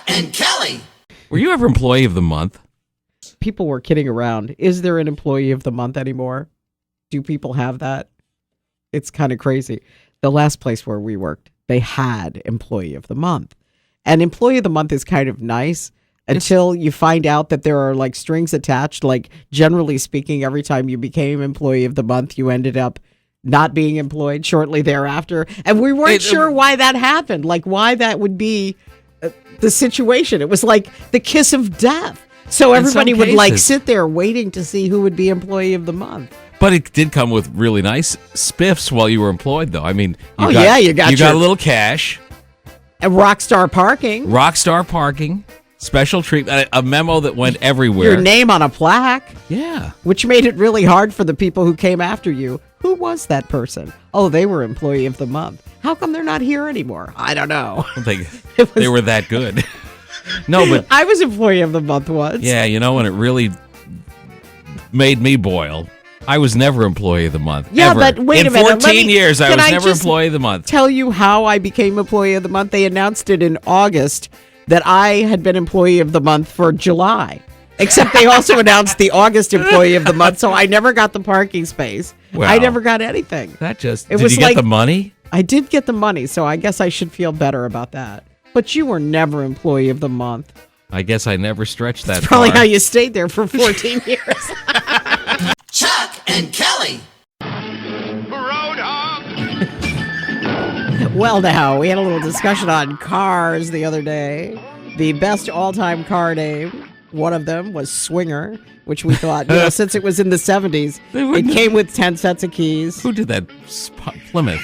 and Kelly. Were you ever employee of the month? People were kidding around. Is there an employee of the month anymore? Do people have that? It's kind of crazy. The last place where we worked, they had employee of the month. And employee of the month is kind of nice until you find out that there are like strings attached. Like generally speaking, every time you became employee of the month, you ended up not being employed shortly thereafter. And we weren't sure why that happened, like why that would be the situation. It was like the kiss of death. So everybody would like sit there waiting to see who would be employee of the month. But it did come with really nice spiffs while you were employed, though. I mean, you got a little cash. And Rockstar Parking. Special treatment, a memo that went everywhere. Your name on a plaque. Yeah. Which made it really hard for the people who came after you. Who was that person? Oh, they were employee of the month. How come they're not here anymore? I don't know. They were that good. No, but I was employee of the month once. Yeah, and it really made me boil. I was never employee of the month. Yeah, ever. but wait a minute. In 14 years, I was never employee of the month. Tell you how I became employee of the month. They announced it in August that I had been employee of the month for July. Except they also announced the August employee of the month, so I never got the parking space. Wow. I never got anything. Did you get the money? I did get the money, so I guess I should feel better about that. But you were never employee of the month. I guess I never stretched that That's probably far. how you stayed there for 14 years. Chuck and Kelly. Well, now, we had a little discussion on cars the other day. The best all-time car name, one of them was Swinger, which we thought, since it was in the 70s, it came with 10 sets of keys. Who did that? Plymouth.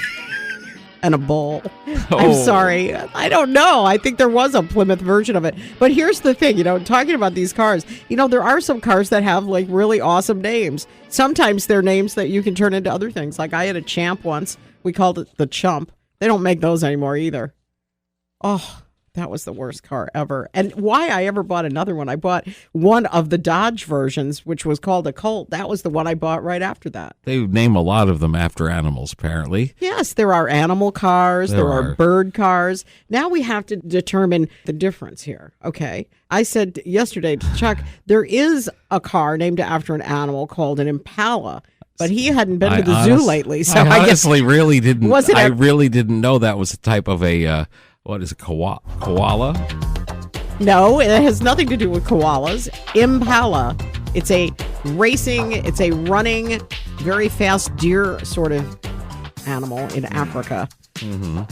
And a bowl. I'm sorry. I don't know. I think there was a Plymouth version of it. But here's the thing, talking about these cars, there are some cars that have like really awesome names. Sometimes they're names that you can turn into other things. Like I had a Champ once. We called it the Chump. They don't make those anymore either. Oh, that was the worst car ever. And why I ever bought another one, I bought one of the Dodge versions, which was called a Colt. That was the one I bought right after that. They name a lot of them after animals, apparently. Yes, there are animal cars. There are bird cars. Now we have to determine the difference here. Okay. I said yesterday to Chuck, there is a car named after an animal called an Impala. But he hadn't been to the zoo lately, so I honestly really didn't. I really didn't know that was a type of a what is it, koala? No, it has nothing to do with koalas. Impala. It's a running, very fast deer sort of animal in Africa. Mm-hmm.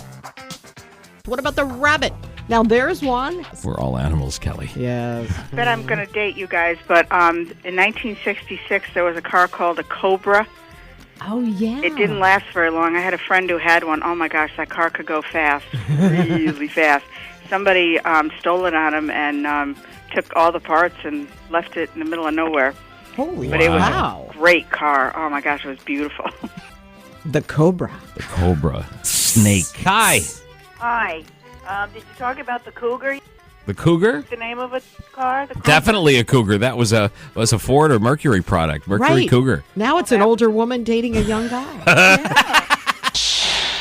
What about the rabbit? Now, there's one. We're all animals, Kelly. Yes. I bet I'm going to date you guys, but in 1966, there was a car called a Cobra. Oh, yeah. It didn't last very long. I had a friend who had one. Oh, my gosh, that car could go fast, really fast. Somebody stole it on him and took all the parts and left it in the middle of nowhere. Holy But it was a great car. Oh, my gosh, it was beautiful. The Cobra. The Cobra. Snake. Hi. Hi. Did you talk about the Cougar? The Cougar? The name of a car? Definitely a Cougar. That was a Ford or Mercury product. Mercury Cougar. Now it's an older woman dating a young guy.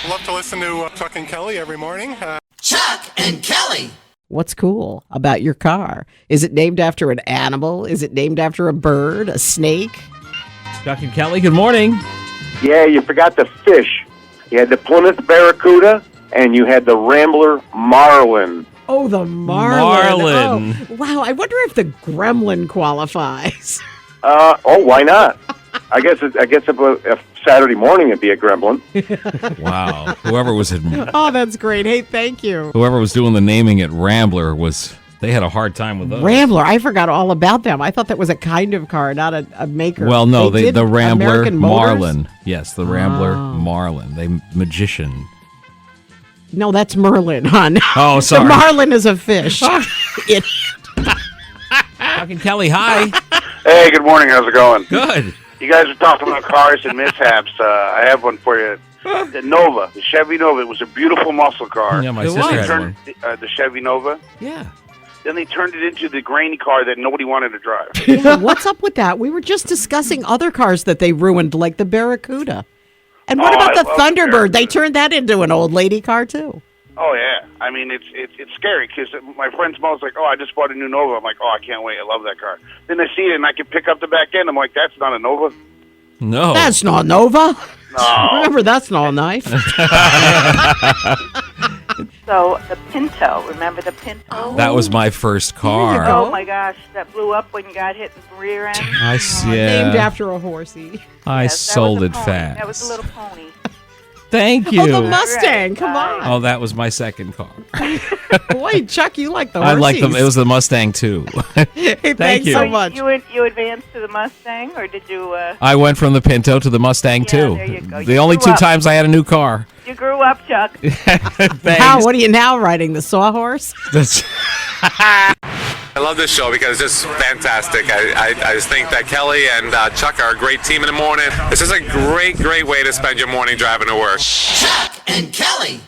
Love to listen to Chuck and Kelly every morning. Chuck and Kelly. What's cool about your car? Is it named after an animal? Is it named after a bird, a snake? Chuck and Kelly, good morning. Yeah, you forgot the fish. You had the Plymouth Barracuda, and you had the Rambler Marlin. Oh, the Marlin. Oh, wow, I wonder if the Gremlin qualifies. Why not? I guess if Saturday morning it'd be a Gremlin. Wow. Whoever was that's great. Hey, thank you. Whoever was doing the naming at Rambler they had a hard time with those. Rambler, I forgot all about them. I thought that was a kind of car, not a maker. Well, no, the Rambler Marlin. Yes, the Rambler Marlin. They magician. No, that's Merlin, hon. Oh, sorry. The Marlin is a fish. Idiot. Chuck and Kelly, hi. Hey, good morning. How's it going? Good. You guys are talking about cars and mishaps. I have one for you. The Nova, the Chevy Nova. It was a beautiful muscle car. Yeah, my sister had one. The Chevy Nova. Yeah. Then they turned it into the grainy car that nobody wanted to drive. Yeah, what's up with that? We were just discussing other cars that they ruined, like the Barracuda. And what about the Thunderbird? They turned that into an old lady car, too. Oh yeah, I mean it's scary because my friend's mom's like, oh, I just bought a new Nova. I'm like, oh, I can't wait, I love that car. Then I see it and I can pick up the back end. I'm like, that's not a Nova. No. That's not Nova. No. Remember, that's not a knife. So the Pinto, remember the Pinto? That was my first There car. you go. Oh my gosh, that blew up when you got hit in the rear end. Named after a horsey. I Yes, that sold was a it pony. fast. That was a little pony. Thank you. Oh, the Mustang. Come Right. on. Oh, that was my second car. Boy, Chuck, you like the I horsies. like them. It was the Mustang too. Hey, thanks you. so So much. You advanced to the Mustang, or did you? I went from the Pinto to the Mustang Yeah, tue. there you go. The You only grew two up. times I had a new car. You grew up, Chuck. How? What are you now riding? The sawhorse? I love this show because it's just fantastic. I just think that Kelly and Chuck are a great team in the morning. This is a great way to spend your morning driving to work. Chuck and Kelly.